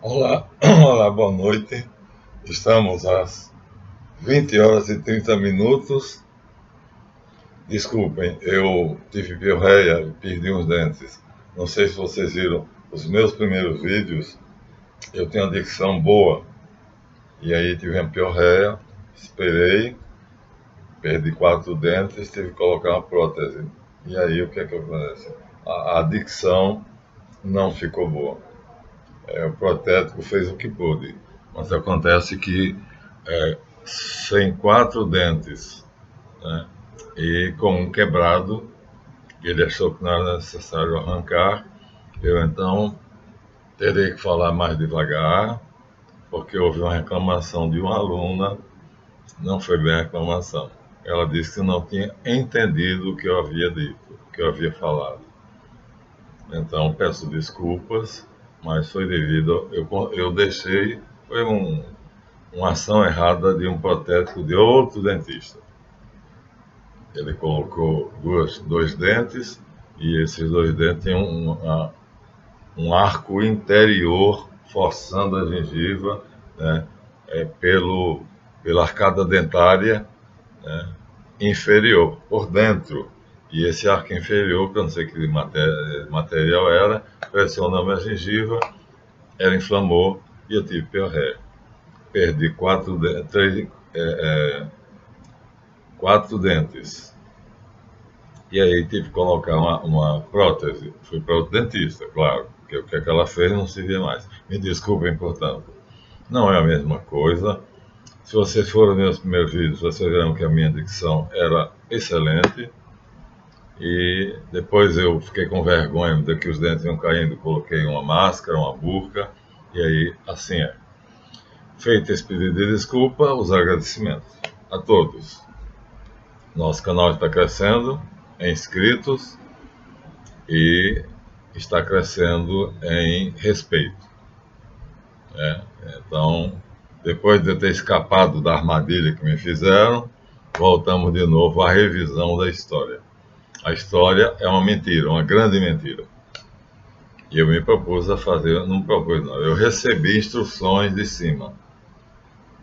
Olá, olá, boa noite. Estamos às 20 horas e 30 minutos. Desculpem, eu tive piorreia e perdi uns dentes. Não sei se vocês viram os meus primeiros vídeos. Eu tenho uma dicção boa. E aí tive uma piorreia, esperei, perdi 4 dentes, tive que colocar uma prótese. E aí o que é que acontece? A dicção não ficou boa. O protético fez o que pôde. Mas acontece que sem 4 dentes, né, e com um quebrado, ele achou que não era necessário arrancar, eu então terei que falar mais devagar, porque houve uma reclamação de uma aluna, não foi bem a reclamação. Ela disse que não tinha entendido o que eu havia dito, o que eu havia falado. Então peço desculpas, mas foi devido, eu deixei, foi uma ação errada de um protético de outro dentista. Ele colocou dois dentes e esses dois dentes têm um arco interior forçando a gengiva, né, pela arcada dentária, né, inferior, por dentro. E esse arco inferior, que eu não sei que material era, pressionou a gengiva, ela inflamou e eu tive piorreia. Perdi quatro dentes. E aí tive que colocar uma prótese. Fui para o dentista, claro, porque o que é que ela fez não se via mais. Me desculpem, portanto. Não é a mesma coisa. Se vocês forem meus primeiros vídeos, vocês verão que a minha dicção era excelente. E depois eu fiquei com vergonha de que os dentes iam caindo, coloquei uma máscara, uma burca, e aí assim é. Feito esse pedido de desculpa, os agradecimentos a todos. Nosso canal está crescendo em inscritos e está crescendo em respeito. Então, depois de eu ter escapado da armadilha que me fizeram, voltamos de novo à revisão da história. A história é uma mentira, uma grande mentira. E eu me propus a fazer, não propus não, eu recebi instruções de cima.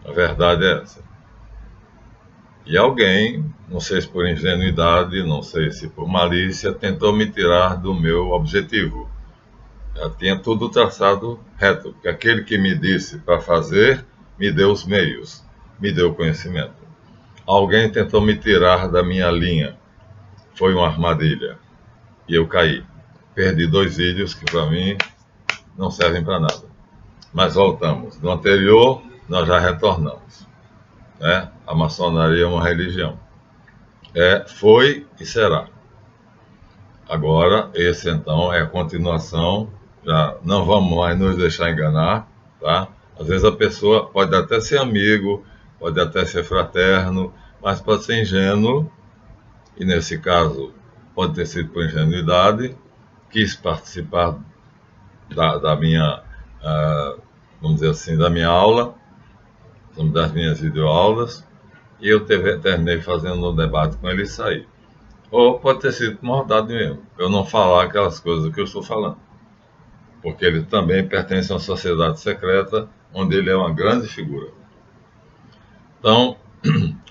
A verdade é essa. E alguém, não sei se por ingenuidade, não sei se por malícia, tentou me tirar do meu objetivo. Já tinha tudo traçado reto, porque aquele que me disse para fazer, me deu os meios, me deu o conhecimento. Alguém tentou me tirar da minha linha, foi uma armadilha, e eu caí. Perdi 2 vídeos que para mim não servem para nada. Mas voltamos. No anterior, nós já retornamos. Né? A maçonaria é uma religião. Foi e será. Agora, esse então é a continuação. Já não vamos mais nos deixar enganar, tá? Às vezes a pessoa pode até ser amigo, pode até ser fraterno, mas pode ser ingênuo, e nesse caso pode ter sido por ingenuidade, quis participar da minha, vamos dizer assim, da minha aula, das minhas videoaulas, e eu terminei fazendo um debate com ele e saí. Ou pode ter sido maldade mesmo, eu não falar aquelas coisas que eu estou falando. Porque ele também pertence a uma sociedade secreta, onde ele é uma grande figura. Então,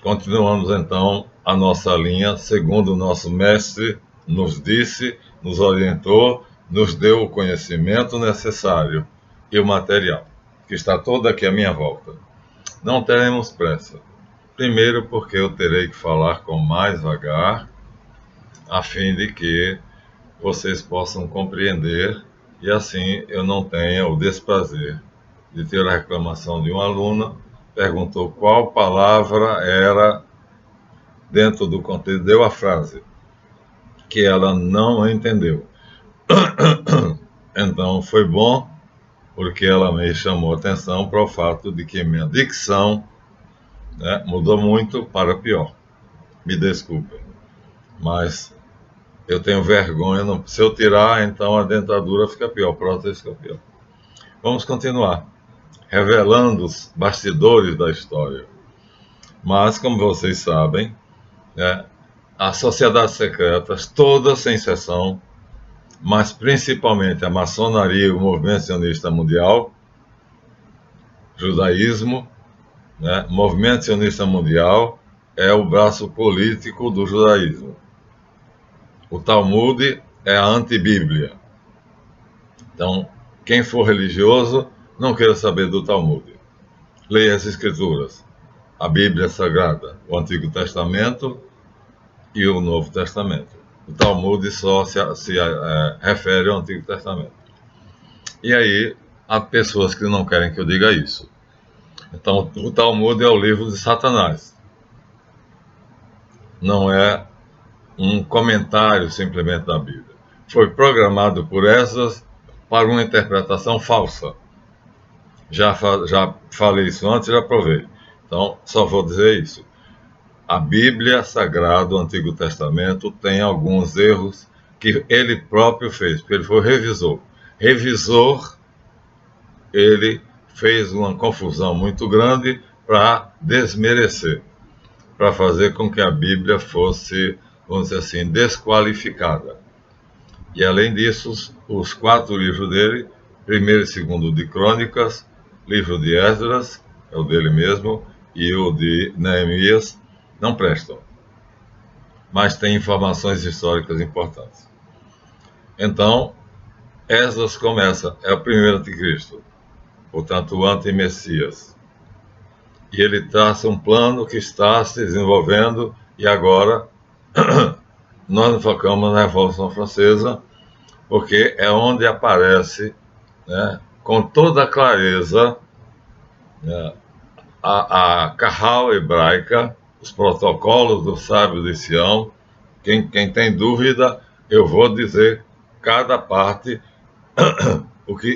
continuamos então a nossa linha, segundo o nosso mestre nos disse, nos orientou, nos deu o conhecimento necessário e o material, que está todo aqui à minha volta. Não teremos pressa. Primeiro porque eu terei que falar com mais vagar, a fim de que vocês possam compreender e assim eu não tenha o desprazer de ter a reclamação de uma aluna, perguntou qual palavra era dentro do contexto, deu a frase, que ela não entendeu. Então foi bom, porque ela me chamou a atenção para o fato de que minha dicção, né, mudou muito para pior. Me desculpem, mas eu tenho vergonha, se eu tirar, então a dentadura fica pior, a prótese fica pior. Vamos continuar, revelando os bastidores da história. Mas, como vocês sabem, né, as sociedades secretas, todas sem exceção, mas principalmente a maçonaria e o movimento sionista mundial, judaísmo, né? O movimento sionista mundial é o braço político do judaísmo. O Talmud é a antibíblia. Então, quem for religioso, não queira saber do Talmud. Leia as Escrituras, a Bíblia Sagrada, o Antigo Testamento e o Novo Testamento. O Talmud só se refere ao Antigo Testamento. E aí, há pessoas que não querem que eu diga isso. Então, o Talmud é o livro de Satanás. Não é um comentário simplesmente da Bíblia. Foi programado por Esdras para uma interpretação falsa. Já falei isso antes e já provei. Então, só vou dizer isso. A Bíblia Sagrada, o Antigo Testamento, tem alguns erros que ele próprio fez, porque ele foi revisor. Revisor, ele fez uma confusão muito grande para desmerecer, para fazer com que a Bíblia fosse, vamos dizer assim, desqualificada. E além disso, os 4 livros dele, primeiro e segundo de Crônicas, livro de Esdras, é o dele mesmo, e o de Neemias, não prestam, mas tem informações históricas importantes. Então, Esdras começa, é o primeiro anticristo, portanto, o anti-Messias. E ele traça um plano que está se desenvolvendo, e agora nós nos focamos na Revolução Francesa, porque é onde aparece, né, com toda a clareza, né, a Kahal hebraica, os protocolos do sábio de Sião. Quem tem dúvida, eu vou dizer cada parte,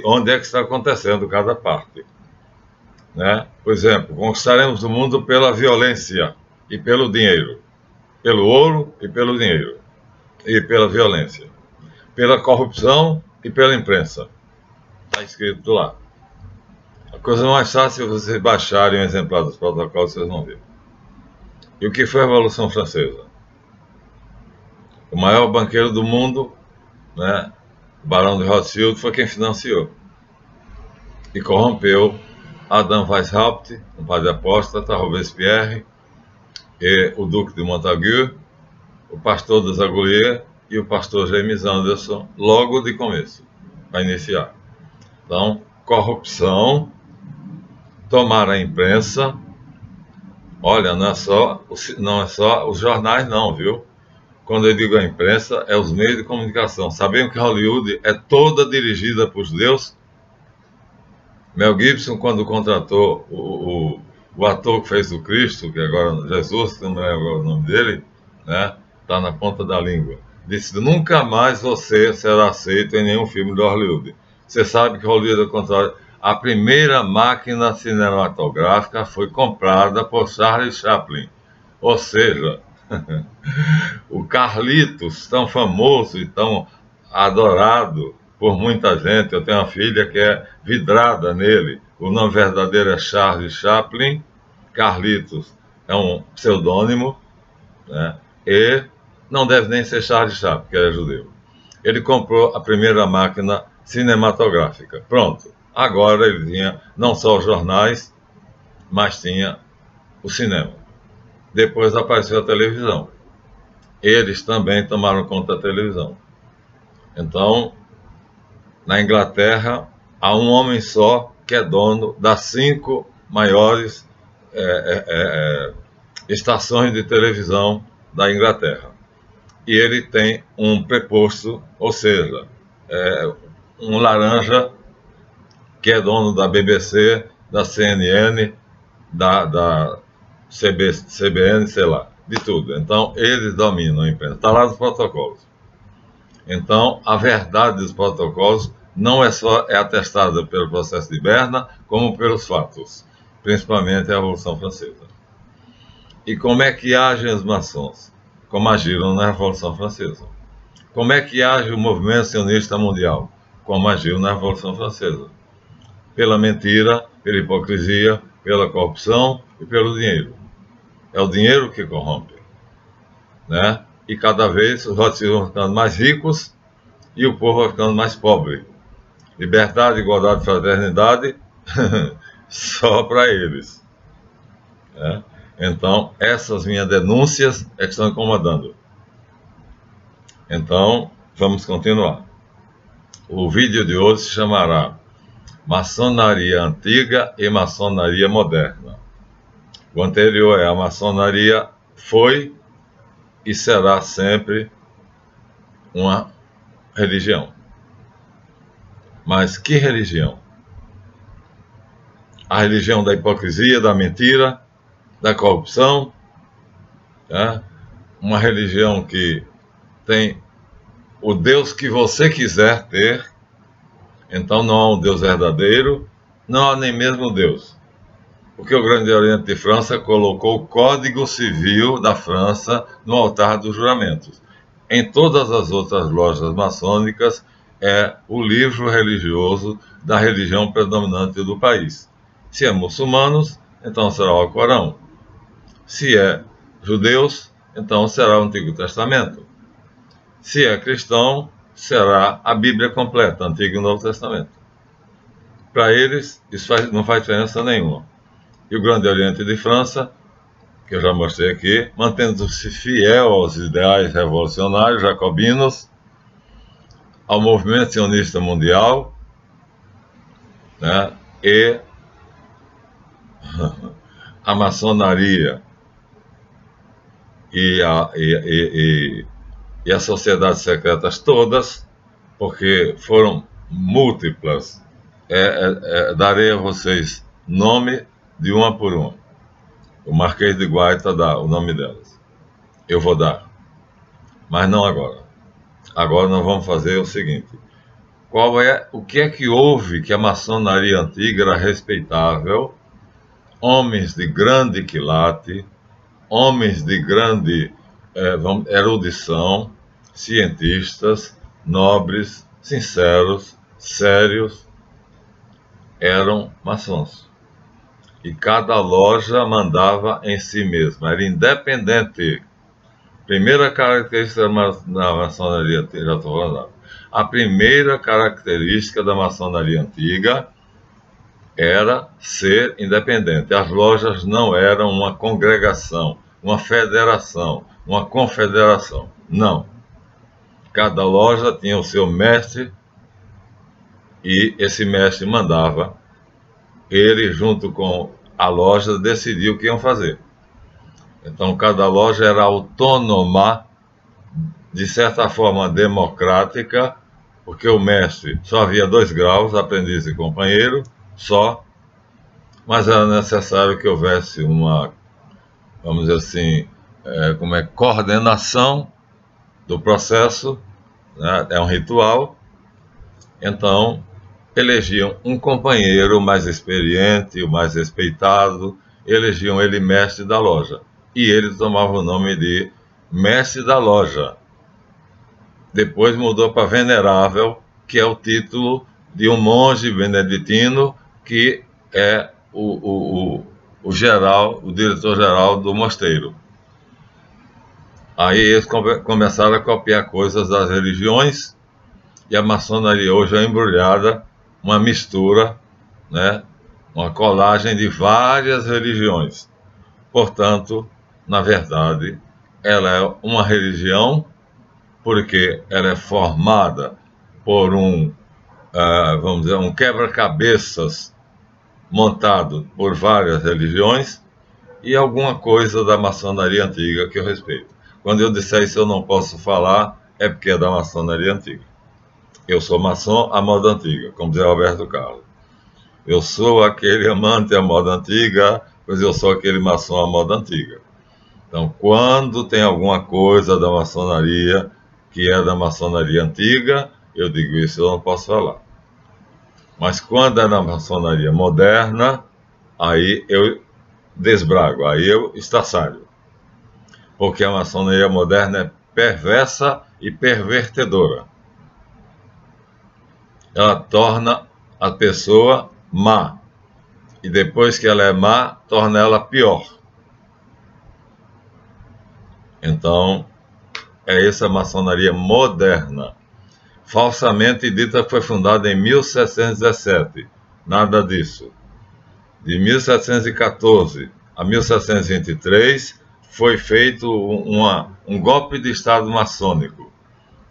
onde é que está acontecendo cada parte. Né? Por exemplo, conquistaremos o mundo pela violência e pelo dinheiro, pelo ouro e pelo dinheiro, e pela violência, pela corrupção e pela imprensa. Está escrito lá. A coisa mais fácil é vocês baixarem um exemplar dos protocolos, vocês vão ver. E o que foi a Revolução Francesa? O maior banqueiro do mundo, né, o Barão de Rothschild, foi quem financiou. E corrompeu Adam Weishaupt, um padre apóstata, Robespierre, e o Duque de Montagu, o pastor de Zagoulier e o pastor James Anderson, logo de começo, para iniciar. Então, corrupção, tomar a imprensa. Olha, não é só os jornais não, viu? Quando eu digo a imprensa, é os meios de comunicação. Sabiam que Hollywood é toda dirigida por judeus? Mel Gibson, quando contratou o ator que fez o Cristo, que agora Jesus, que não é agora o nome dele, né? Está na ponta da língua. Disse: nunca mais você será aceito em nenhum filme de Hollywood. Você sabe que Hollywood, ao contrário, a primeira máquina cinematográfica foi comprada por Charles Chaplin. Ou seja, o Carlitos, tão famoso e tão adorado por muita gente. Eu tenho uma filha que é vidrada nele. O nome verdadeiro é Charles Chaplin. Carlitos é um pseudônimo, né? E não deve nem ser Charles Chaplin, porque ele é judeu. Ele comprou a primeira máquina cinematográfica. Pronto. Agora ele tinha não só os jornais, mas tinha o cinema. Depois apareceu a televisão. Eles também tomaram conta da televisão. Então, na Inglaterra, há um homem só que é dono das 5 maiores estações de televisão da Inglaterra. E ele tem um preposto, ou seja, um laranja que é dono da BBC, da CNN, da CBN, sei lá, de tudo. Então, eles dominam a imprensa. Está lá nos protocolos. Então, a verdade dos protocolos não é atestada pelo processo de Berna, como pelos fatos, principalmente a Revolução Francesa. E como é que agem os maçons? Como agiram na Revolução Francesa. Como é que age o movimento sionista mundial? Como agiu na Revolução Francesa. Pela mentira, pela hipocrisia, pela corrupção e pelo dinheiro. É o dinheiro que corrompe, né? E cada vez os Rothschild vão ficando mais ricos e o povo vai ficando mais pobre. Liberdade, igualdade, fraternidade só para eles. Né? Então, essas minhas denúncias é que estão incomodando. Então, vamos continuar. O vídeo de hoje se chamará Maçonaria Antiga e Maçonaria Moderna. O anterior é a maçonaria foi e será sempre uma religião. Mas que religião? A religião da hipocrisia, da mentira, da corrupção, né? Uma religião que tem o Deus que você quiser ter, então não há um Deus verdadeiro, não há nem mesmo Deus. Porque o Grande Oriente de França colocou o Código Civil da França no altar dos juramentos. Em todas as outras lojas maçônicas é o livro religioso da religião predominante do país. Se é muçulmanos, então será o Alcorão. Se é judeus, então será o Antigo Testamento. Se é cristão, será a Bíblia completa, Antigo e Novo Testamento. Para eles, isso não faz diferença nenhuma. E o Grande Oriente de França, que eu já mostrei aqui, mantendo-se fiel aos ideais revolucionários jacobinos, ao movimento sionista mundial, né, e a maçonaria e as sociedades secretas todas, porque foram múltiplas. Darei a vocês nome de uma por uma. O Marquês de Guaita dá o nome delas. Eu vou dar, mas não agora. Agora nós vamos fazer o seguinte: o que é que houve que a maçonaria antiga era respeitável, homens de grande quilate, homens de grande erudição, cientistas, nobres, sinceros, sérios, eram maçons. E cada loja mandava em si mesma, era independente. Primeira característica da maçonaria antiga, já estou falando. A primeira característica da maçonaria antiga era ser independente. As lojas não eram uma congregação, uma federação, uma confederação. Não. Cada loja tinha o seu mestre e esse mestre mandava. Ele, junto com a loja, decidia o que iam fazer. Então, cada loja era autônoma, de certa forma democrática, porque o mestre só havia 2 graus, aprendiz e companheiro, só, mas era necessário que houvesse uma, vamos dizer assim, coordenação do processo, né? É um ritual. Então, elegiam um companheiro mais experiente, o mais respeitado, elegiam ele mestre da loja. E ele tomava o nome de mestre da loja. Depois mudou para venerável, que é o título de um monge beneditino, que é o diretor-geral do mosteiro. Aí eles começaram a copiar coisas das religiões, e a maçonaria hoje é embrulhada, uma mistura, né, uma colagem de várias religiões. Portanto, na verdade, ela é uma religião porque ela é formada por vamos dizer, um quebra-cabeças montado por várias religiões e alguma coisa da maçonaria antiga que eu respeito. Quando eu disser isso eu não posso falar, é porque é da maçonaria antiga. Eu sou maçom à moda antiga, como dizia Roberto Carlos. Eu sou aquele amante à moda antiga, pois eu sou aquele maçom à moda antiga. Então, quando tem alguma coisa da maçonaria que é da maçonaria antiga, eu digo isso, eu não posso falar. Mas quando é da maçonaria moderna, aí eu desbrago, aí eu estaçalho. Porque a maçonaria moderna é perversa e pervertedora. Ela torna a pessoa má. E depois que ela é má, torna ela pior. Então, é essa maçonaria moderna. Falsamente dita que foi fundada em 1717. Nada disso. de 1714 a 1723, foi feito um golpe de Estado maçônico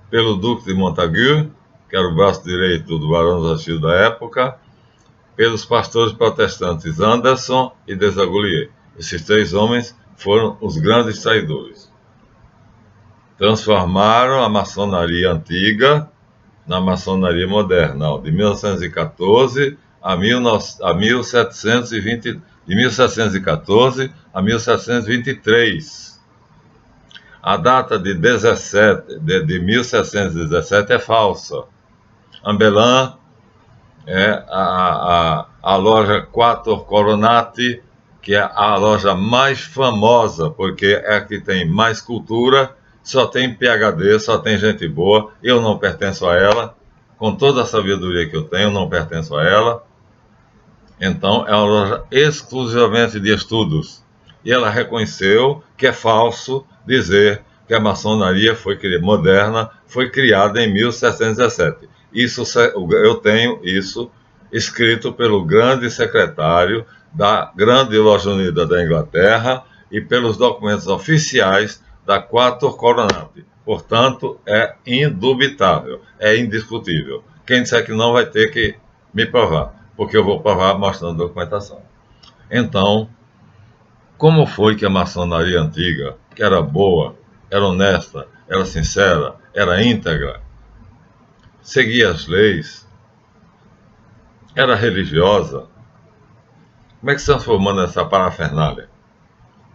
pelo Duque de Montagu, que era o braço direito do Barão dos Rothschild da época, pelos pastores protestantes Anderson e Desaguliers. Esses três homens foram os grandes traidores. Transformaram a maçonaria antiga na maçonaria moderna, de 1914 a 1720, de 1714 a 1723. A data de 1717 é falsa. Ambelin é a loja Quattro Coronati, que é a loja mais famosa, porque é a que tem mais cultura, só tem PhD, só tem gente boa. Eu não pertenço a ela, com toda a sabedoria que eu tenho, não pertenço a ela. Então, é uma loja exclusivamente de estudos. E ela reconheceu que é falso dizer que a maçonaria moderna foi criada em 1717. Eu tenho isso escrito pelo grande secretário da Grande Loja Unida da Inglaterra e pelos documentos oficiais da Quattro Coronati. Portanto, é indubitável, é indiscutível. Quem disser que não vai ter que me provar, porque eu vou provar mostrando documentação. Então, como foi que a maçonaria antiga, que era boa, era honesta, era sincera, era íntegra, seguia as leis, era religiosa, como é que se transformou nessa parafernália?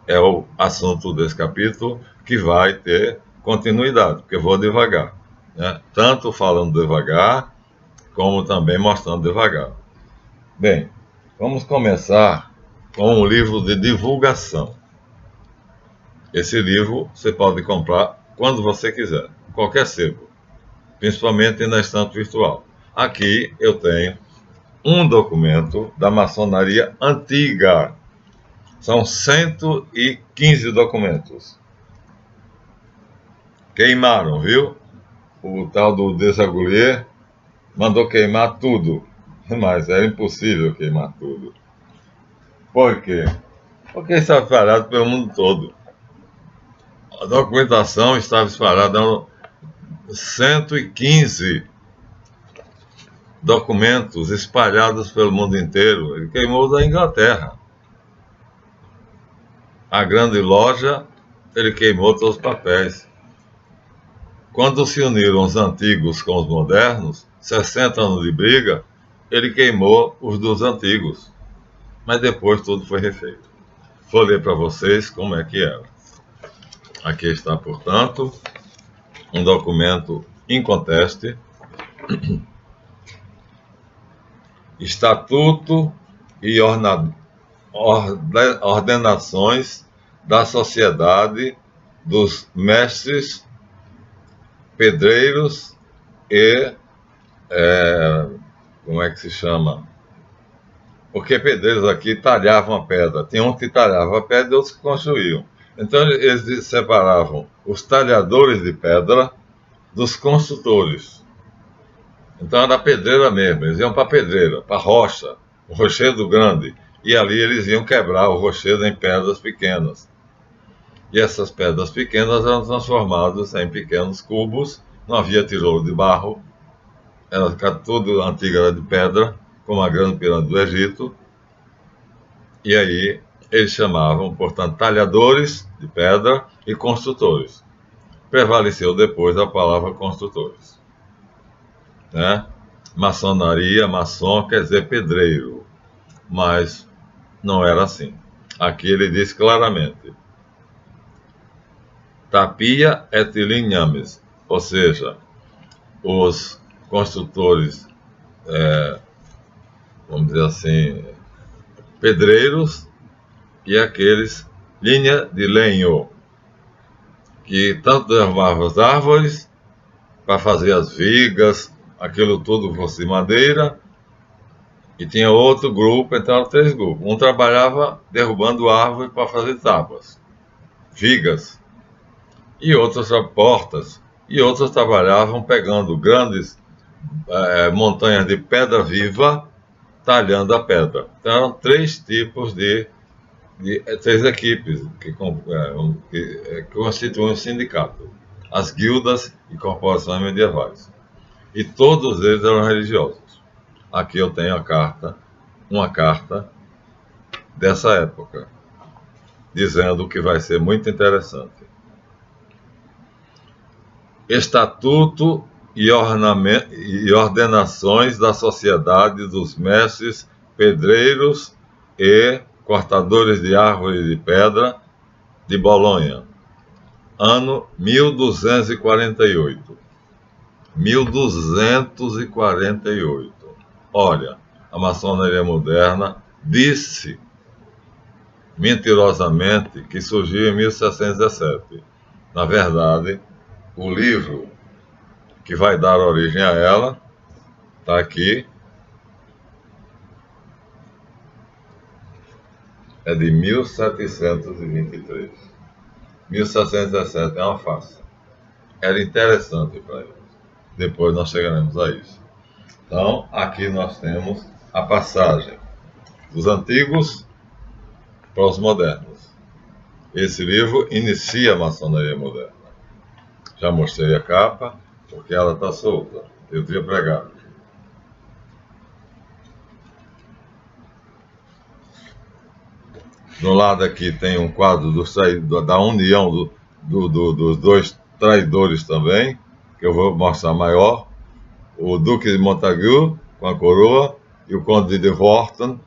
É o assunto desse capítulo, que vai ter continuidade, porque eu vou devagar, né? Tanto falando devagar, como também mostrando devagar. Bem, vamos começar com um livro de divulgação. Esse livro você pode comprar quando você quiser, qualquer sebo, principalmente na estante virtual. Aqui eu tenho um documento da maçonaria antiga. São 115 documentos. Queimaram, viu? O tal do Desaguliers mandou queimar tudo, mas era impossível queimar tudo. Por quê? Porque estava espalhado pelo mundo todo. A documentação estava espalhada em 115 documentos espalhados pelo mundo inteiro. Ele queimou da Inglaterra. A grande loja, ele queimou todos os papéis. Quando se uniram os antigos com os modernos, 60 anos de briga, ele queimou os dos antigos. Mas depois tudo foi refeito. Vou ler para vocês como é que era. Aqui está, portanto, um documento inconteste. Estatuto e ordenações da Sociedade dos Mestres Pedreiros e... como é que se chama? Porque pedreiros aqui talhavam a pedra. Tinha um que talhava a pedra e outros que construíam. Então eles separavam os talhadores de pedra dos construtores. Então era pedreira mesmo, eles iam para a pedreira, para a rocha, o rochedo grande, e ali eles iam quebrar o rochedo em pedras pequenas. E essas pedras pequenas eram transformadas em pequenos cubos, não havia tijolo de barro, era tudo antigo, era de pedra, como a grande pirâmide do Egito, e aí eles chamavam, portanto, talhadores de pedra e construtores. Prevaleceu depois a palavra construtores. Né? Maçonaria, maçom quer dizer pedreiro, mas não era assim. Aqui ele diz claramente: tapia et lignames, ou seja, os construtores, vamos dizer assim, pedreiros, e aqueles linha de lenho, que tanto derrubavam as árvores para fazer as vigas, aquilo tudo fosse de madeira, e tinha outro grupo, então eram 3 grupos. Um trabalhava derrubando árvores para fazer tábuas, vigas, e outros portas, e outros trabalhavam pegando grandes montanhas de pedra viva talhando a pedra. Então, eram três tipos três equipes que constituem um sindicato: as guildas e corporações medievais. E todos eles eram religiosos. Aqui eu tenho uma carta dessa época, dizendo que vai ser muito interessante. Estatuto e ordenações da Sociedade dos Mestres Pedreiros e Cortadores de Árvore de Pedra de Bolonha, ano 1248. 1248. Olha, a maçonaria moderna disse mentirosamente que surgiu em 1717. Na verdade, o livro que vai dar origem a ela está aqui, é de 1723. 1717 é uma farsa. Era interessante para eles. Depois nós chegaremos a isso. Então, aqui nós temos a passagem dos antigos para os modernos. Esse livro inicia a maçonaria moderna. Já mostrei a capa, porque ela está solta. Eu tinha pregado. Do lado aqui tem um quadro da união dos dois traidores também, que eu vou mostrar maior. O Duque de Montagu, com a coroa, e o Conde de Worten.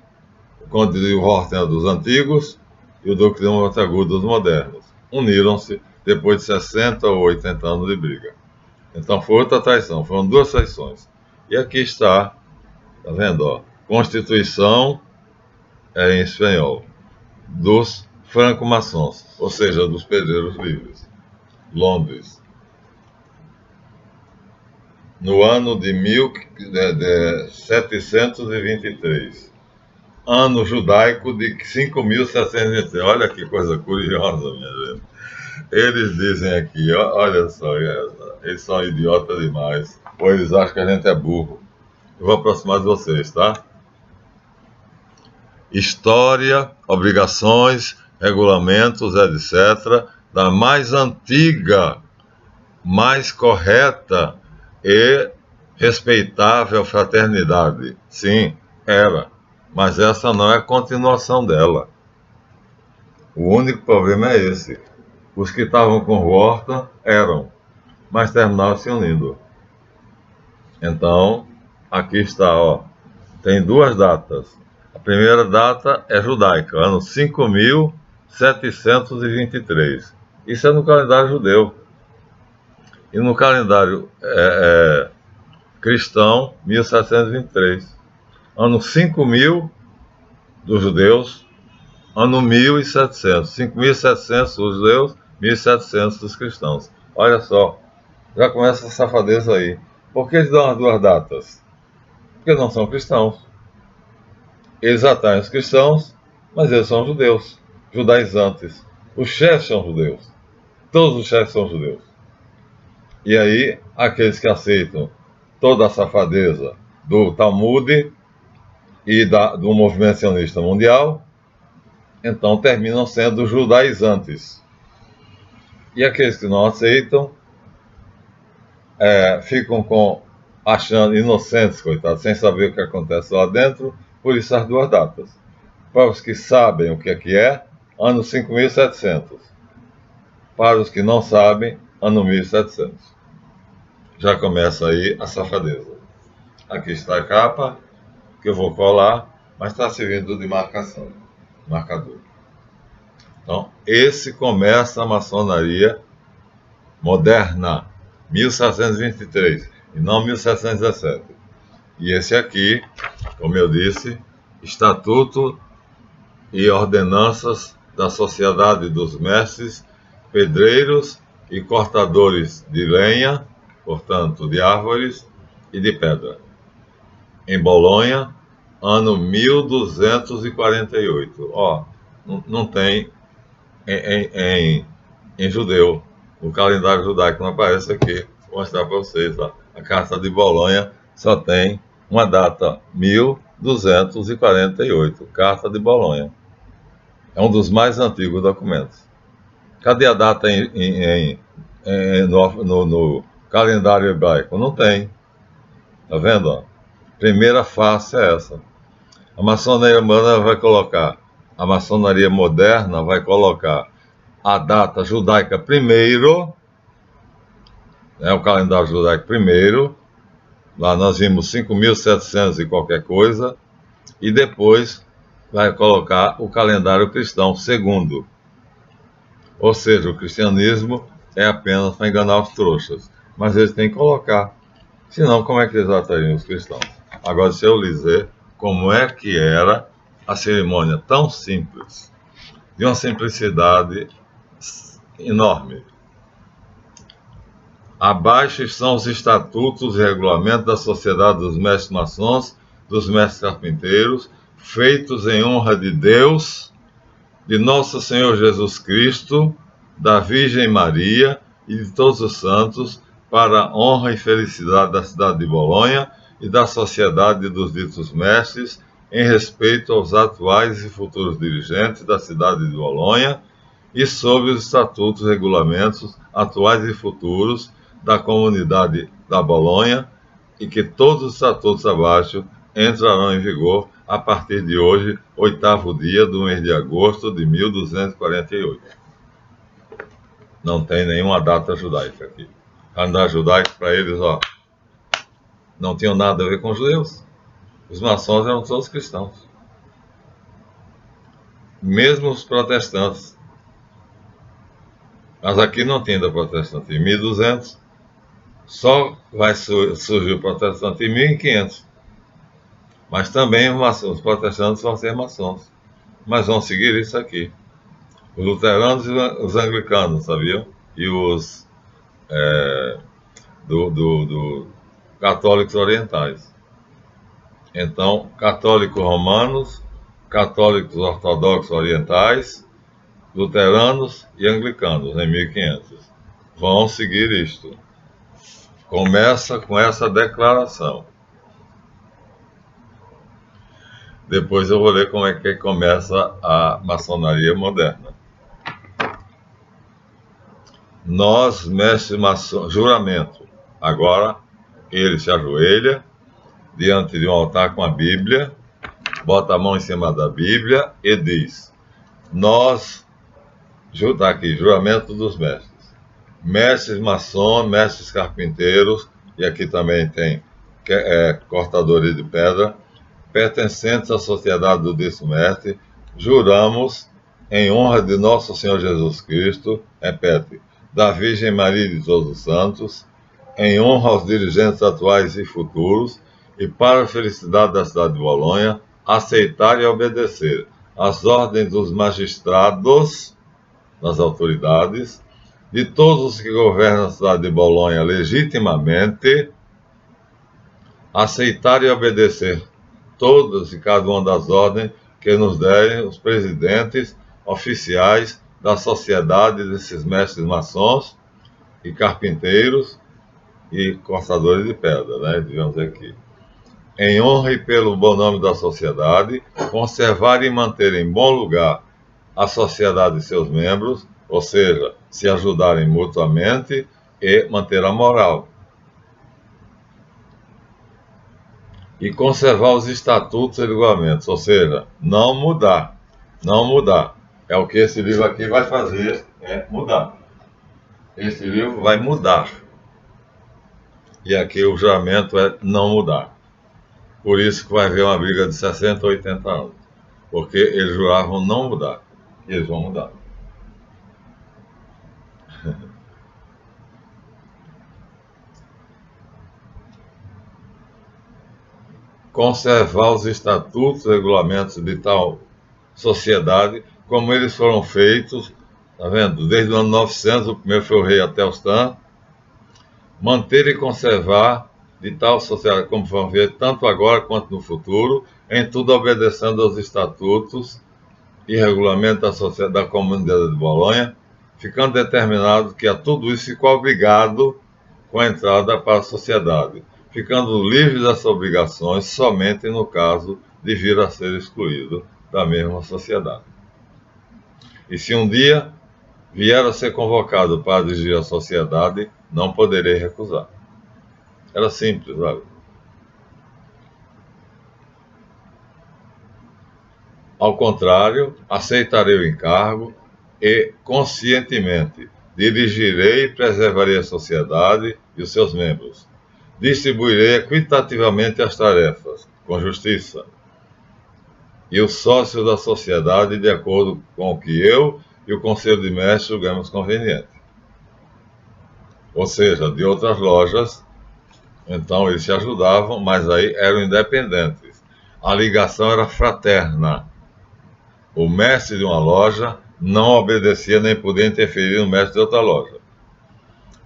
O Conde de Worten é dos antigos, e o Duque de Montagu dos modernos. Uniram-se depois de 60 ou 80 anos de briga. Então foi outra traição, foram duas traições. E aqui está, tá vendo? Ó, Constituição em espanhol, dos franco-maçons, ou seja, dos pedreiros livres. Londres. No ano de 1723. Ano judaico de 5.723. Olha que coisa curiosa, minha gente. Eles dizem aqui, olha só, eles são idiotas demais. Ou eles acham que a gente é burro. Eu vou aproximar de vocês, tá? História, obrigações, regulamentos, etc., da mais antiga, mais correta e respeitável fraternidade. Sim, era. Mas essa não é a continuação dela. O único problema é esse. Os que estavam com Wharton eram, mas terminaram se unindo. Então, aqui está, ó. Tem duas datas. A primeira data é judaica, ano 5.723. Isso é no calendário judeu. E no calendário cristão, 1723. Ano 5.000 dos judeus, ano 1.700. 5.700 dos judeus, 1.700 dos cristãos. Olha só, já começa a safadeza aí. Por que eles dão as duas datas? Porque não são cristãos. Eles atraem os cristãos, mas eles são judeus, judaizantes. Os chefes são judeus. Todos os chefes são judeus. E aí, aqueles que aceitam toda a safadeza do Talmud e do movimento sionista mundial, então terminam sendo judaizantes. E aqueles que não aceitam ficam achando inocentes, coitados, sem saber o que acontece lá dentro, por isso as duas datas. Para os que sabem o que é, ano 5.700. Para os que não sabem, ano 1.700. Já começa aí a safadeza. Aqui está a capa, que eu vou colar, mas está servindo de marcador. Então, esse começa a maçonaria moderna, 1723, e não 1717. E esse aqui, como eu disse, Estatuto e Ordenanças da Sociedade dos Mestres, Pedreiros e Cortadores de Lenha, portanto, de árvores e de pedra. Em Bolonha, ano 1248. Ó, não tem em judeu. O calendário judaico não aparece aqui. Vou mostrar para vocês. Ó. A Carta de Bolonha só tem uma data, 1248, Carta de Bolonha. É um dos mais antigos documentos. Cadê a data no calendário hebraico? Não tem. Tá vendo? Ó? Primeira face é essa. A maçonaria moderna vai colocar a data judaica primeiro, o calendário judaico primeiro, lá nós vimos 5.700 e qualquer coisa, e depois vai colocar o calendário cristão segundo. Ou seja, o cristianismo é apenas para enganar os trouxas. Mas eles têm que colocar. Senão, como é que eles atariam os cristãos? Agora, deixa eu lhe dizer como é que era a cerimônia tão simples, de uma simplicidade enorme. Abaixo estão os estatutos e regulamentos da Sociedade dos Mestres Maçons, dos Mestres Carpinteiros, feitos em honra de Deus, de Nosso Senhor Jesus Cristo, da Virgem Maria e de todos os santos, para a honra e felicidade da cidade de Bolonha e da sociedade dos ditos mestres, em respeito aos atuais e futuros dirigentes da cidade de Bolonha e sobre os estatutos e regulamentos atuais e futuros da comunidade da Bolonha, e que todos os estatutos abaixo entrarão em vigor a partir de hoje, 8º dia do mês de agosto de 1248. Não tem nenhuma data judaica aqui. Calendário judaico, para eles, não tinham nada a ver com os judeus. Os maçons eram todos cristãos. Mesmo os protestantes. Mas aqui não tem da protestante. Em 1200, só vai surgir o protestante em 1500. Mas também os protestantes vão ser maçons. Mas vão seguir isso aqui. Os luteranos e os anglicanos, sabiam? E os católicos orientais. Então, católicos romanos, católicos ortodoxos orientais, luteranos e anglicanos, em 1500. Vão seguir isto. Começa com essa declaração. Depois eu vou ler como é que começa a maçonaria moderna. Nós, mestres maçons, juramento. Agora, ele se ajoelha diante de um altar com a Bíblia, bota a mão em cima da Bíblia e diz: nós, está aqui, juramento dos mestres. Mestres maçons, mestres carpinteiros, e aqui também tem cortadores de pedra, pertencentes à sociedade do dito mestre, juramos em honra de Nosso Senhor Jesus Cristo, repete, da Virgem Maria e de todos os santos, em honra aos dirigentes atuais e futuros, e para a felicidade da cidade de Bolonha, aceitar e obedecer às ordens dos magistrados, das autoridades, de todos os que governam a cidade de Bolonha legitimamente, aceitar e obedecer todas e cada uma das ordens que nos derem os presidentes oficiais da sociedade desses mestres maçons e carpinteiros e cortadores de pedra, né, digamos aqui. Em honra e pelo bom nome da sociedade, conservar e manter em bom lugar a sociedade e seus membros, ou seja, se ajudarem mutuamente e manter a moral. E conservar os estatutos e regulamentos, ou seja, não mudar. Não mudar. É o que esse livro aqui vai fazer, é mudar. Esse livro vai mudar. E aqui o juramento é não mudar. Por isso que vai haver uma briga de 60 ou 80 anos. Porque eles juravam não mudar. E eles vão mudar. Conservar os estatutos e regulamentos de tal sociedade, como eles foram feitos, tá vendo? Desde o ano 900, o primeiro foi o rei Atelstan, manter e conservar de tal sociedade como foram feitos, tanto agora quanto no futuro, em tudo obedecendo aos estatutos e regulamentos da sociedade da comunidade de Bolonha, ficando determinado que a tudo isso ficou obrigado com a entrada para a sociedade, ficando livre das obrigações somente no caso de vir a ser excluído da mesma sociedade. E se um dia vier a ser convocado para dirigir a sociedade, não poderei recusar. Era simples, sabe? Ao contrário, aceitarei o encargo e, conscientemente, dirigirei e preservarei a sociedade e os seus membros. Distribuirei equitativamente as tarefas, com justiça, e os sócios da sociedade de acordo com o que eu e o Conselho de Mestres julgamos conveniente. Ou seja, de outras lojas, então eles se ajudavam, mas aí eram independentes. A ligação era fraterna. O mestre de uma loja não obedecia nem podia interferir no mestre de outra loja.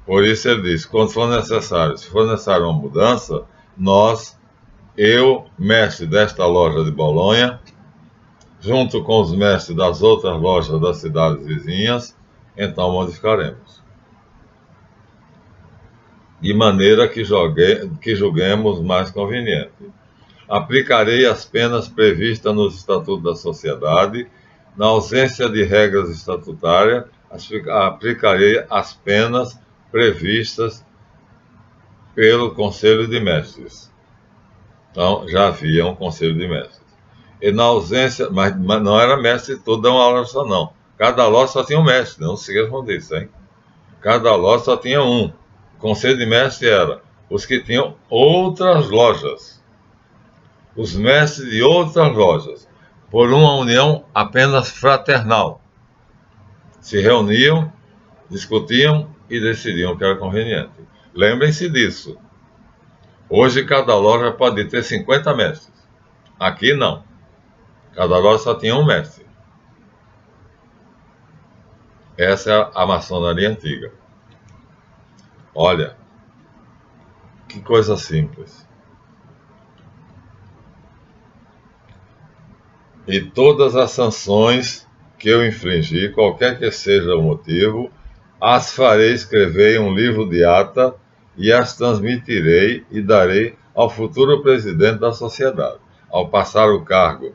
Por isso ele diz, quando for necessário, se for necessário uma mudança, eu, mestre desta loja de Bolonha, junto com os mestres das outras lojas das cidades vizinhas, então modificaremos. De maneira que julguemos mais conveniente. Aplicarei as penas previstas nos estatutos da sociedade. Na ausência de regras estatutárias, aplicarei as penas previstas pelo Conselho de Mestres. Então, já havia um Conselho de Mestres. E na ausência, mas não era mestre toda uma loja só, não. Cada loja só tinha um mestre, não se esqueçam disso, hein? Cada loja só tinha um. O Conselho de Mestres era os que tinham outras lojas. Os mestres de outras lojas, por uma união apenas fraternal. Se reuniam, discutiam e decidiam o que era conveniente. Lembrem-se disso. Hoje cada loja pode ter 50 mestres. Aqui não. Cada loja só tinha um mestre. Essa é a maçonaria antiga. Olha, que coisa simples. E todas as sanções que eu infringi, qualquer que seja o motivo, as farei escrever em um livro de ata e as transmitirei e darei ao futuro presidente da sociedade, ao passar o cargo,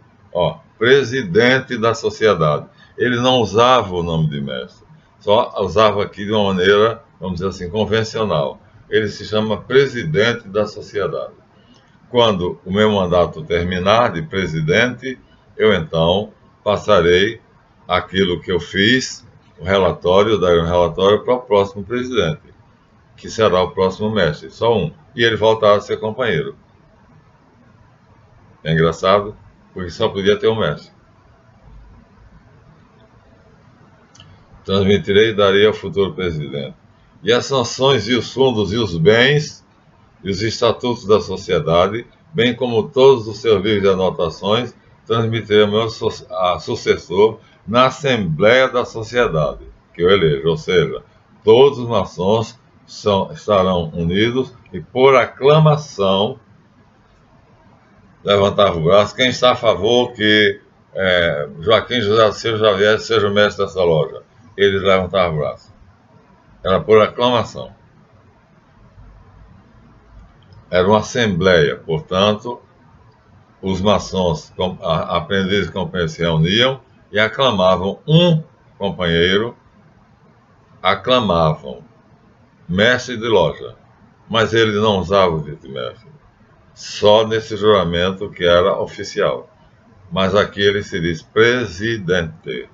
presidente da sociedade. Ele não usava o nome de mestre, só usava aqui de uma maneira, vamos dizer assim, convencional. Ele se chama presidente da sociedade. Quando o meu mandato terminar de presidente, eu então passarei aquilo que eu fiz, darei um relatório para o próximo presidente, que será o próximo mestre, só um, e ele voltará a ser companheiro. É engraçado, porque só podia ter um mestre. Transmitirei e darei ao futuro presidente. E as sanções e os fundos e os bens e os estatutos da sociedade, bem como todos os seus livros de anotações, transmitirei ao meu sucessor na Assembleia da Sociedade, que eu elejo, ou seja, todos os maçons estarão unidos e por aclamação levantava o braço. Quem está a favor que Joaquim José Silva Xavier seja o mestre dessa loja? Eles levantavam o braço. Era por aclamação. Era uma assembleia, portanto, os maçons, aprendizes e companheiros se reuniam e aclamavam um companheiro, aclamavam mestre de loja, mas ele não usava o título de mestre, só nesse juramento que era oficial. Mas aqui ele se diz presidente.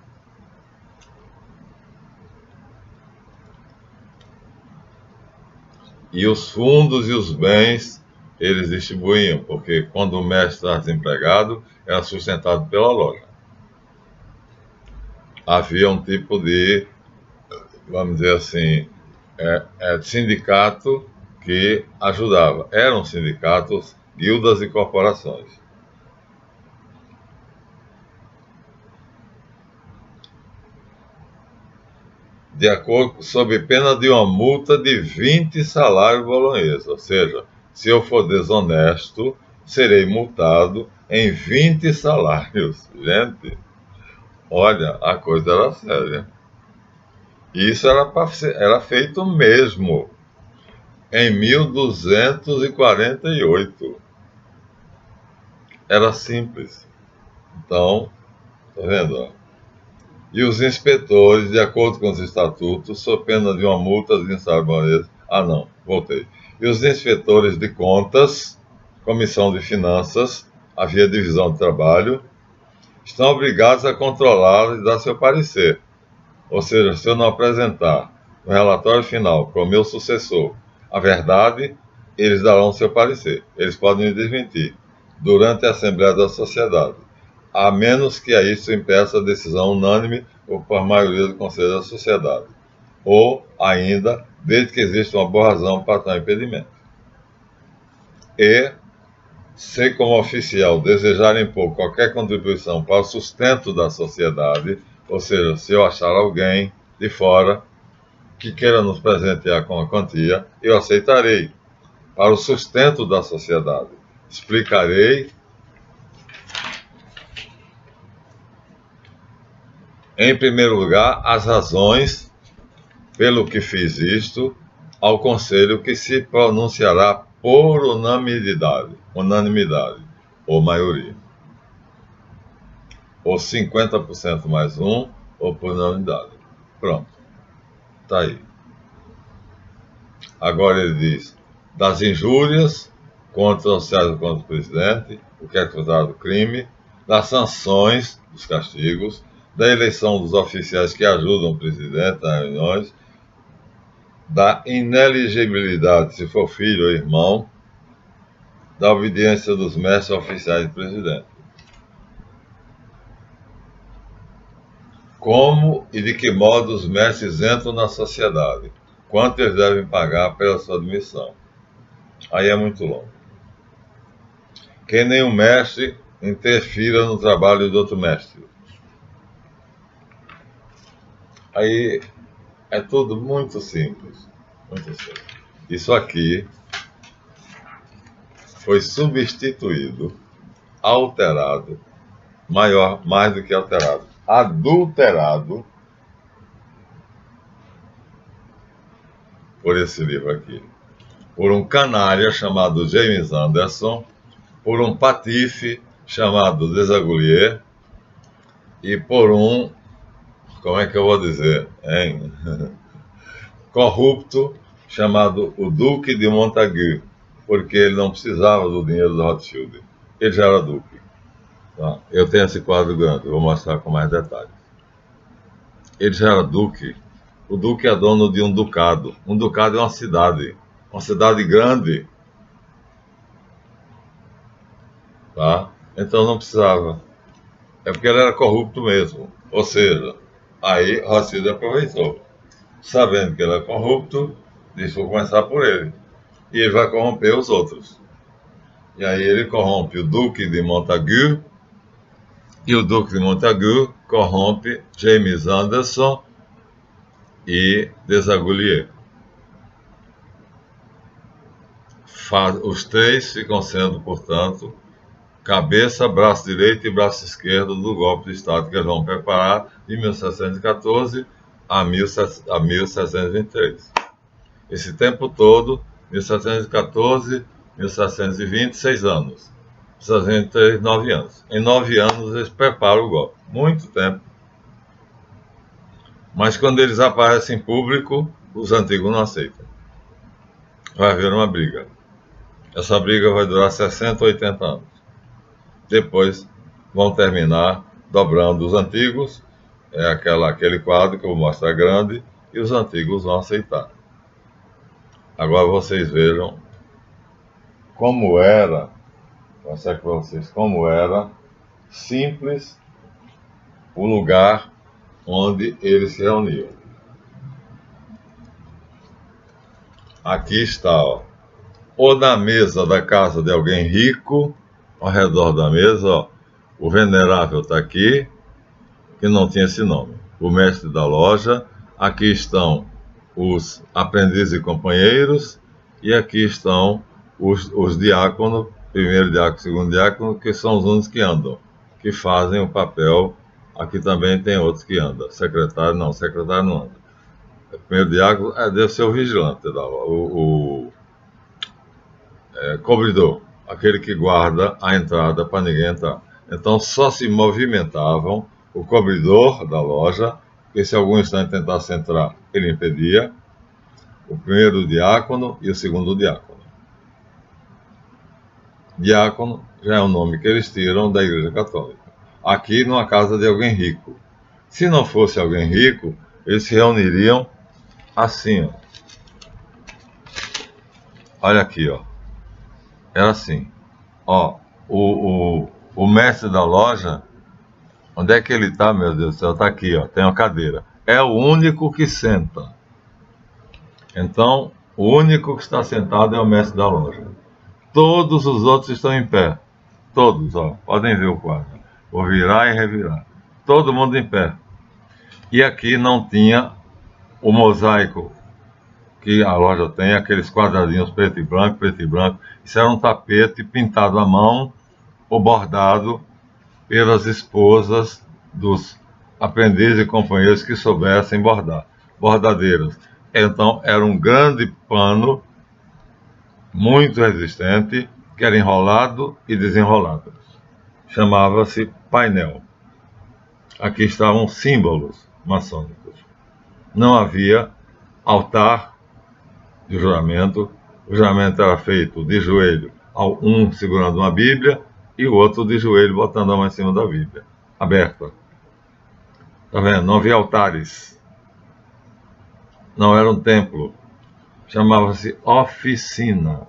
E os fundos e os bens eles distribuíam, porque quando o mestre estava desempregado, era sustentado pela loja. Havia um tipo de, vamos dizer assim, sindicato que ajudava. Eram sindicatos, guildas e corporações. De acordo, sob pena de uma multa de 20 salários bolonheses. Ou seja, se eu for desonesto, serei multado em 20 salários. Gente, olha, a coisa era séria. E isso era feito mesmo em 1248. Era simples. Então, tá vendo? Ó? E os inspetores, de acordo com os estatutos, sob pena de uma multa de insabonez. Ah, não, voltei. E os inspetores de contas, comissão de finanças, havia divisão de trabalho, estão obrigados a controlar e dar seu parecer. Ou seja, se eu não apresentar no relatório final para o meu sucessor a verdade, eles darão seu parecer. Eles podem me desmentir durante a Assembleia da Sociedade, a menos que a isso impeça a decisão unânime ou por maioria do Conselho da Sociedade, ou ainda, desde que exista uma boa razão para tal impedimento. E, se como oficial desejar impor qualquer contribuição para o sustento da sociedade, ou seja, se eu achar alguém de fora que queira nos presentear com a quantia, eu aceitarei, para o sustento da sociedade. Explicarei, em primeiro lugar, as razões pelo que fiz isto ao Conselho, que se pronunciará por unanimidade, ou maioria. Ou 50% mais um, ou por unanimidade. Pronto. Está aí. Agora ele diz, das injúrias contra o presidente, o que é considerado crime, das sanções, dos castigos, da eleição dos oficiais que ajudam o presidente nas reuniões, da ineligibilidade, se for filho ou irmão, da obediência dos mestres oficiais do presidente. Como e de que modo os mestres entram na sociedade? Quanto eles devem pagar pela sua admissão? Aí é muito longo. Que nenhum mestre interfira no trabalho de outro mestre. Aí é tudo muito simples. Muito simples. Isso aqui foi substituído, alterado, mais do que alterado, adulterado por esse livro aqui. Por um canalha chamado James Anderson, por um patife chamado Desaguliers e por um, como é que eu vou dizer, hein? Corrupto chamado o Duque de Montagu, porque ele não precisava do dinheiro do Rothschild. Ele já era duque. Tá? Eu tenho esse quadro grande, eu vou mostrar com mais detalhes. Ele já era duque. O duque é dono de um ducado. Um ducado é uma cidade grande. Tá? Então não precisava. É porque ele era corrupto mesmo. Ou seja, aí Rothschild aproveitou. Sabendo que ele era corrupto, disse, vou começar por ele. E ele vai corromper os outros. E aí ele corrompe o Duque de Montagu, e o Duque de Montagu corrompe James Anderson e Desaguliers. Os três ficam sendo, portanto, cabeça, braço direito e braço esquerdo do golpe de Estado que eles vão preparar de 1714 a 1723. Esse tempo todo, 1714, 1720, 6 anos. 1723, 9 anos. Em 9 anos eles preparam o golpe. Muito tempo. Mas quando eles aparecem em público, os antigos não aceitam. Vai haver uma briga. Essa briga vai durar 60, 80 anos. Depois vão terminar dobrando os antigos, aquele quadro que eu vou mostrar grande, e os antigos vão aceitar. Agora vocês vejam como era, vou mostrar para vocês como era simples o lugar onde eles se reuniam. Aqui está, ó, ou na mesa da casa de alguém rico, ao redor da mesa, ó, o venerável está aqui, que não tinha esse nome, o mestre da loja, aqui estão os aprendizes e companheiros, e aqui estão os diáconos, primeiro diácono, segundo diácono, que são os únicos que andam, que fazem o papel. Aqui também tem outros que andam. Secretário não anda. O primeiro diácono deve ser o vigilante, cobridor. aquele que guarda a entrada para ninguém entrar. Então só se movimentavam o cobridor da loja, que se algum instante tentasse entrar, ele impedia, o primeiro diácono e o segundo diácono. Diácono já é o nome que eles tiram da Igreja Católica. Aqui numa casa de alguém rico. Se não fosse alguém rico, eles se reuniriam assim, ó. Olha aqui, ó. Era assim. Ó, o mestre da loja, onde é que ele está, meu Deus do céu? Está aqui, ó. Tem uma cadeira. É o único que senta. Então, o único que está sentado é o mestre da loja. Todos os outros estão em pé. Todos, ó. Podem ver o quadro. Vou virar e revirar. Todo mundo em pé. E aqui não tinha o mosaico que a loja tem, aqueles quadradinhos preto e branco, preto e branco. Isso era um tapete pintado à mão ou bordado pelas esposas dos aprendizes e companheiros que soubessem bordar. Bordadeiras. Então, era um grande pano, muito resistente, que era enrolado e desenrolado. Chamava-se painel. Aqui estavam símbolos maçônicos. Não havia altar de juramento. O juramento era feito de joelho, um segurando uma Bíblia e o outro de joelho botando a mão em cima da Bíblia, aberta. Está vendo? Não havia altares. Não era um templo. Chamava-se oficina.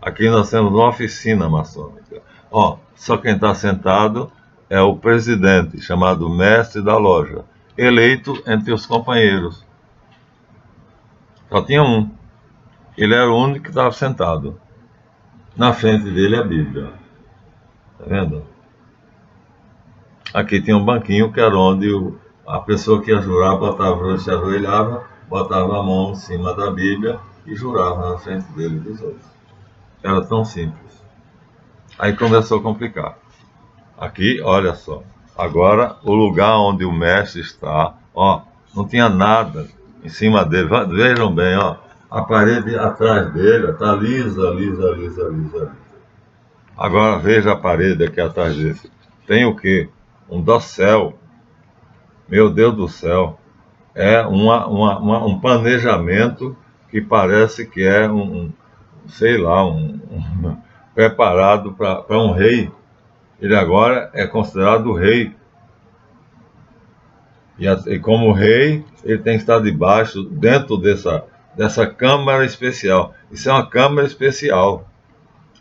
Aqui nós temos uma oficina maçônica. Ó, só quem está sentado é o presidente, chamado mestre da loja, eleito entre os companheiros. Só tinha um. Ele era o único que estava sentado. Na frente dele a Bíblia. Está vendo? Aqui tinha um banquinho que era onde a pessoa que ia jurar se ajoelhava, botava a mão em cima da Bíblia e jurava na frente dele e dos outros. Era tão simples. Aí começou a complicar. Aqui, olha só. Agora, o lugar onde o mestre está, ó, não tinha nada em cima dele. Vejam bem, ó. A parede atrás dele está lisa, lisa, lisa, lisa, lisa. Agora veja a parede aqui atrás dele. Tem o quê? Um dossel. Meu Deus do céu. É um planejamento que parece que é sei lá, preparado para um rei. Ele agora é considerado o rei. E como rei, ele tem que estar debaixo, dentro dessa câmara especial. Isso é uma câmara especial.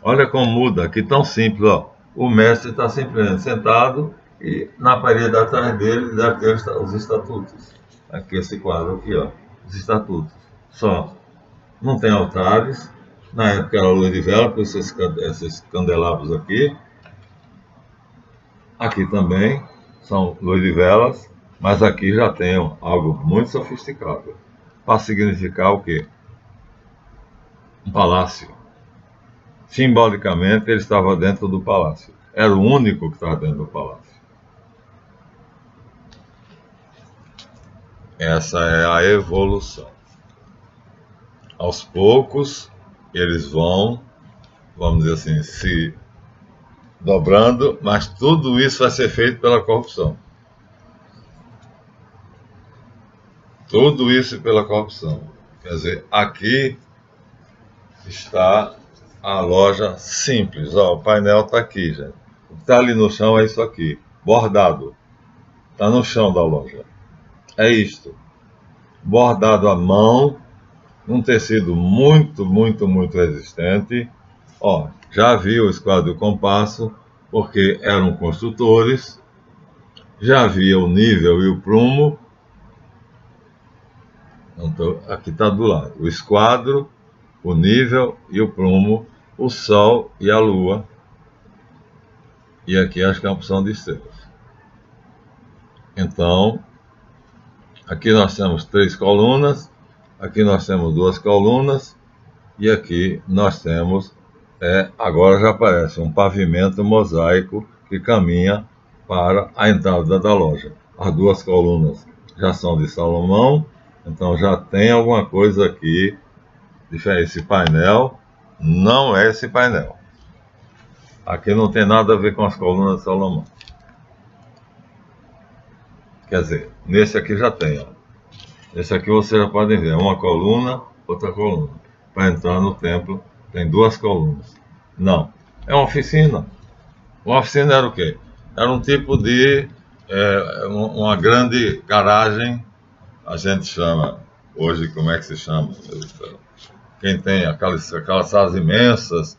Olha como muda, aqui tão simples, ó. O mestre está simplesmente sentado e na parede atrás dele deve ter os estatutos. Aqui esse quadro aqui, ó. Os estatutos. Só. Não tem altares. Na época era luz de vela, por isso esses candelabros aqui. Aqui também são luz de velas, mas aqui já tem algo muito sofisticado. Para significar o quê? Um palácio. Simbolicamente, ele estava dentro do palácio. Era o único que estava dentro do palácio. Essa é a evolução. Aos poucos, eles vão, vamos dizer assim, se dobrando, mas tudo isso vai ser feito pela corrupção. Tudo isso pela corrupção. Quer dizer, aqui está a loja simples. Ó, o painel está aqui, gente. O que está ali no chão é isso aqui, bordado. Está no chão da loja. É isto. Bordado à mão, num tecido muito, muito, muito resistente. Ó, já viu o esquadro e o compasso, porque eram construtores. Já havia o nível e o prumo. Então, aqui está do lado. O esquadro, o nível e o prumo, o sol e a lua. E aqui as campo de estrelas. Então, aqui nós temos 3 colunas, aqui nós temos 2 colunas, e aqui nós temos, agora já aparece um pavimento mosaico que caminha para a entrada da loja. As 2 colunas já são de Salomão, então já tem alguma coisa aqui diferente. Esse painel não é esse painel. Aqui não tem nada a ver com as colunas de Salomão. Quer dizer, nesse aqui já tem, ó. Esse aqui vocês já podem ver, uma coluna, outra coluna. Para entrar no templo, tem duas colunas. Não, é uma oficina. Uma oficina era o quê? Era um tipo de uma grande garagem, a gente chama, hoje como é que se chama? Quem tem aquelas salas imensas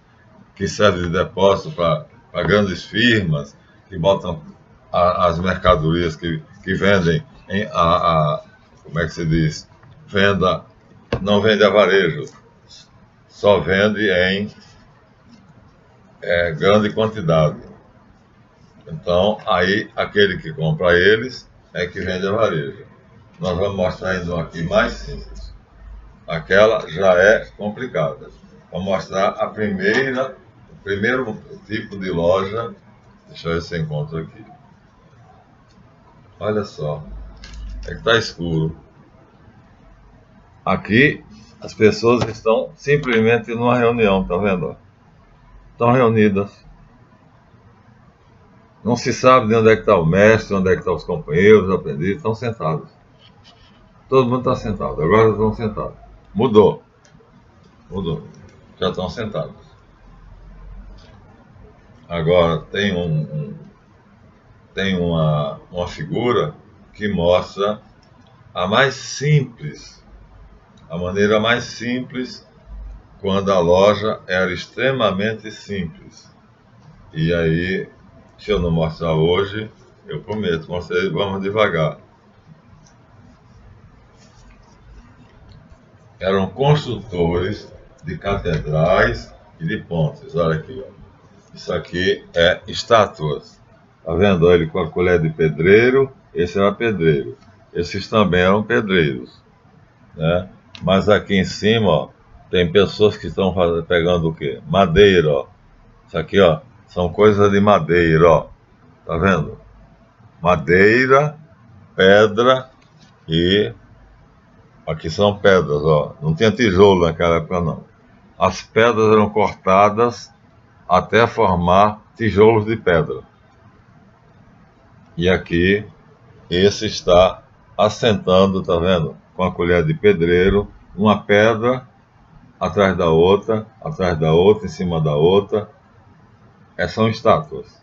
que servem de depósito para grandes firmas, que botam as mercadorias que vendem como é que se diz? Venda, não vende a varejo, só vende em grande quantidade. Então, aí, aquele que compra eles é que vende a varejo. Nós vamos mostrar ainda aqui mais simples. Aquela já é complicada. Vou mostrar o primeiro tipo de loja. Deixa eu ver se eu encontro aqui. Olha só, é que está escuro. Aqui, as pessoas estão simplesmente numa reunião, tá vendo? Estão reunidas. Não se sabe de onde é que está o mestre, onde é que estão os companheiros, os aprendizes, estão sentados. Todo mundo está sentado, agora estão sentados. Mudou. Já estão sentados. Agora tem uma figura que mostra a maneira mais simples, quando a loja era extremamente simples. E aí, se eu não mostrar hoje, eu prometo, vamos devagar. Eram construtores de catedrais e de pontes. Olha aqui, ó. Isso aqui é estátuas. Tá vendo? Ele com a colher de pedreiro, esse era pedreiro. Esses também eram pedreiros, né? Mas aqui em cima, ó, tem pessoas que estão pegando o quê? Madeira, ó. Isso aqui, ó, são coisas de madeira, ó. Tá vendo? Madeira, pedra e aqui são pedras, ó. Não tinha tijolo naquela época, não. As pedras eram cortadas até formar tijolos de pedra. E aqui, esse está assentando, tá vendo? Com a colher de pedreiro, uma pedra atrás da outra, em cima da outra. São estátuas.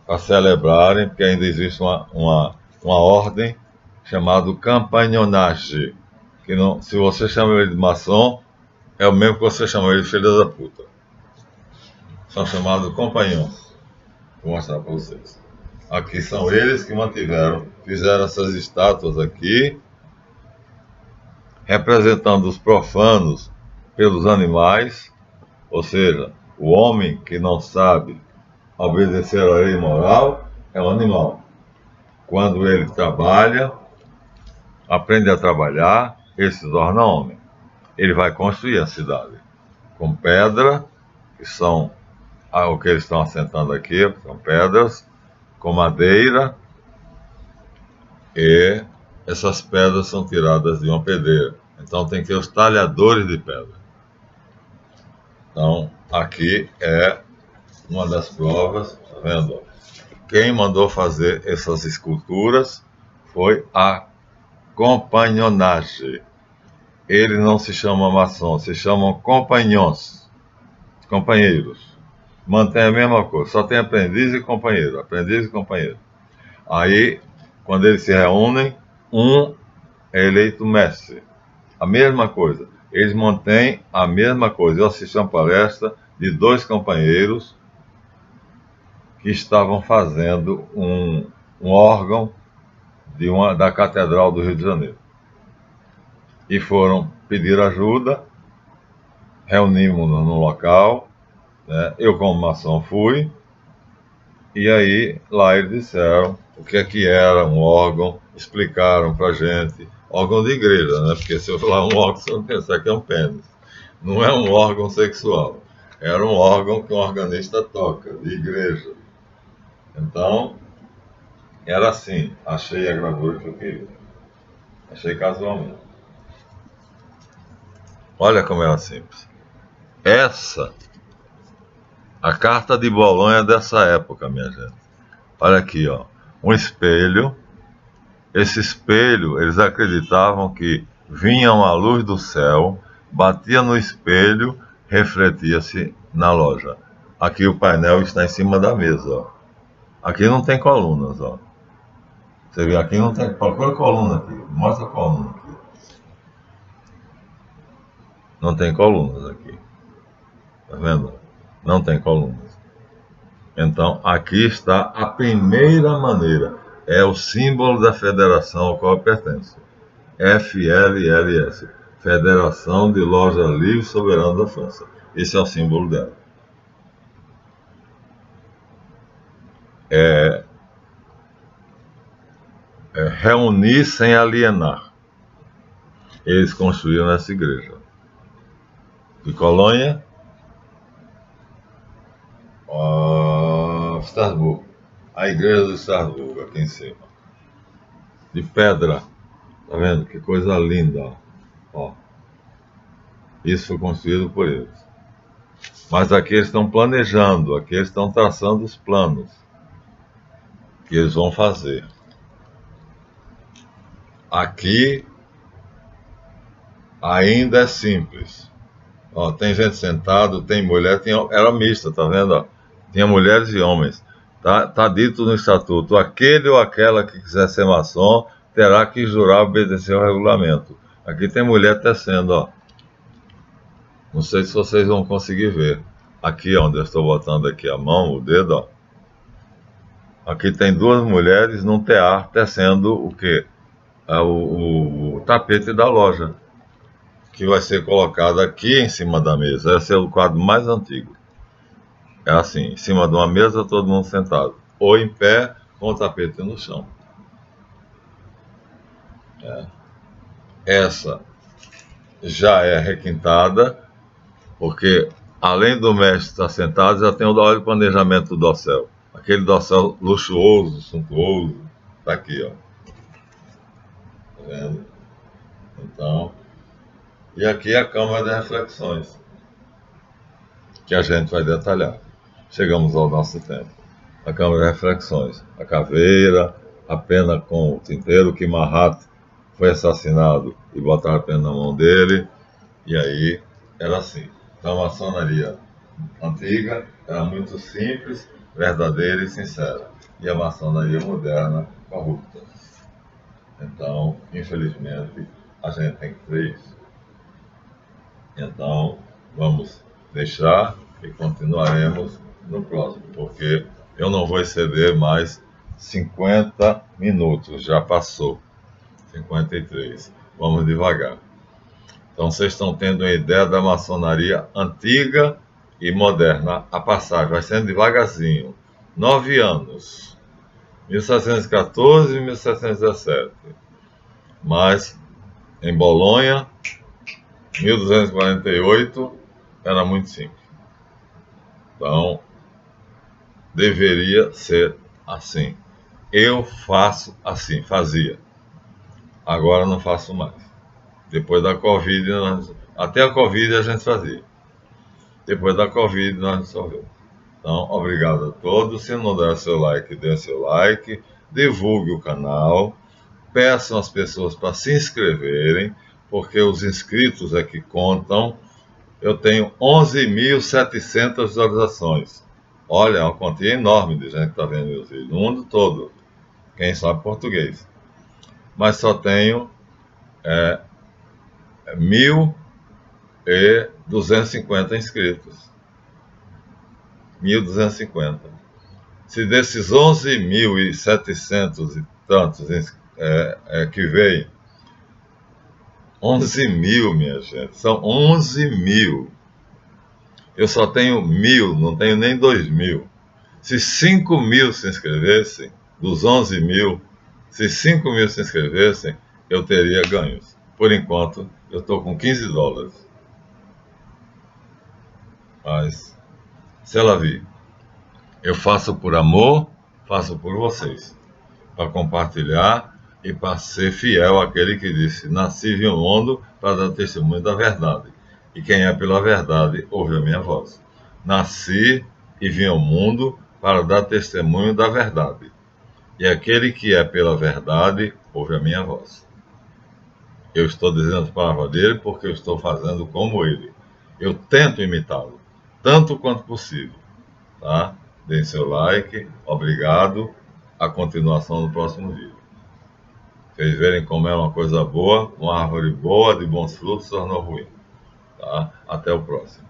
Para celebrarem, porque ainda existe uma ordem chamada campanionage, que não, se você chama ele de maçom, é o mesmo que você chama ele de filha da puta. São chamados companhões. Vou mostrar para vocês. Aqui são eles que fizeram essas estátuas aqui, representando os profanos pelos animais, ou seja, o homem que não sabe obedecer à lei moral é um animal. Quando ele trabalha, aprende a trabalhar, ele se torna homem. Ele vai construir a cidade com pedra, que são o que eles estão assentando aqui, são pedras, com madeira, e essas pedras são tiradas de uma pedreira. Então tem que ter os talhadores de pedra. Então, aqui é uma das provas, tá vendo? Quem mandou fazer essas esculturas foi a companionage. Ele não se chama maçom, se chamam companhões, companheiros. Mantém a mesma coisa, só tem aprendiz e companheiro, aprendiz e companheiro. Aí, quando eles se reúnem, um é eleito mestre. A mesma coisa. Eles mantêm a mesma coisa. Eu assisti uma palestra de dois companheiros que estavam fazendo um órgão da Catedral do Rio de Janeiro. E foram pedir ajuda, reunimos-nos no local, né? Eu como maçom fui, e aí lá eles disseram o que era um órgão, explicaram pra gente, órgão de igreja, né? Porque se eu falar um órgão, você vai pensar que é um pênis. Não é um órgão sexual, era um órgão que um organista toca, de igreja. Então, era assim, achei a gravura que eu queria. Achei casualmente. Olha como era simples. Essa A carta de Bolonha é dessa época, minha gente. Olha aqui, ó. Um espelho. Esse espelho, eles acreditavam que vinha uma luz do céu, batia no espelho, refletia-se na loja. Aqui o painel está em cima da mesa, ó. Aqui não tem colunas, ó. Você vê, aqui não tem. Procura coluna aqui. Mostra a coluna aqui. Não tem colunas aqui. Tá vendo? Não tem colunas. Então, aqui está a primeira maneira. É o símbolo da federação ao qual eu pertenço. FLLS. Federação de Loja Livre Soberana da França. Esse é o símbolo dela. É reunir sem alienar. Eles construíram essa igreja. De Colônia, Estrasburgo. A igreja de Estrasburgo, aqui em cima. De pedra. Tá vendo? Que coisa linda, ó. Ó. Isso foi construído por eles. Mas aqui eles estão planejando, aqui eles estão traçando os planos que eles vão fazer. Aqui ainda é simples. Ó, tem gente sentada, tem mulher, era mista, tá vendo? Ó? Tinha mulheres e homens. Tá dito no estatuto, aquele ou aquela que quiser ser maçom terá que jurar obedecer ao regulamento. Aqui tem mulher tecendo, ó. Não sei se vocês vão conseguir ver. Aqui onde eu estou botando aqui a mão, o dedo, ó. Aqui tem duas mulheres num tear tecendo o quê? O tapete da loja, que vai ser colocado aqui em cima da mesa. Esse é o quadro mais antigo. É assim, em cima de uma mesa, todo mundo sentado. Ou em pé, com o tapete no chão. Essa já é requintada, porque além do mestre estar sentado, já tem o planejamento do dossel. Aquele dossel luxuoso, suntuoso, tá aqui, ó. Tá vendo? Então, e aqui é a Câmara de Reflexões, que a gente vai detalhar. Chegamos ao nosso tempo. A Câmara de Reflexões, a caveira, a pena com o tinteiro, que Mahat foi assassinado e botaram a pena na mão dele, e aí era assim. Então a maçonaria antiga era muito simples, verdadeira e sincera, e a maçonaria moderna, corrupta. Então, infelizmente, a gente tem que ver isso. Então, vamos deixar e continuaremos no próximo, porque eu não vou exceder mais 50 minutos, já passou, 53. Vamos devagar. Então, vocês estão tendo uma ideia da maçonaria antiga e moderna. A passagem vai sendo devagarzinho. 9 anos, 1714 e 1717. Mas, em Bolonha, 1248, era muito simples. Então, deveria ser assim. Eu faço assim, fazia. Agora não faço mais. Depois da Covid, até a Covid a gente fazia. Depois da Covid nós resolvemos. Então, obrigado a todos. Se não der seu like, dê seu like. Divulgue o canal. Peçam as pessoas para se inscreverem, porque os inscritos é que contam. Eu tenho 11.700 visualizações. Olha, uma quantia enorme de gente que está vendo meus vídeos, no mundo todo. Quem sabe português. Mas só tenho 1.250 inscritos. 1.250. Se desses 11.700 e tantos que veem, 11 mil, minha gente, são 11 mil. Eu só tenho 1.000, não tenho nem 2.000. Se 5.000 se inscrevessem, dos 11 mil, se 5.000 se inscrevessem, eu teria ganhos. Por enquanto, eu estou com $15. Mas, se ela vir, eu faço por amor, faço por vocês, para compartilhar e para ser fiel àquele que disse: nasci vi o mundo para dar testemunho da verdade. E quem é pela verdade ouve a minha voz. Nasci e vim ao mundo para dar testemunho da verdade. E aquele que é pela verdade, ouve a minha voz. Eu estou dizendo as palavras dele porque eu estou fazendo como ele. Eu tento imitá-lo, tanto quanto possível. Tá? Deem seu like, obrigado. A continuação no próximo vídeo. Vocês verem como é uma coisa boa, uma árvore boa, de bons frutos, tornou ruim. Tá? Até o próximo.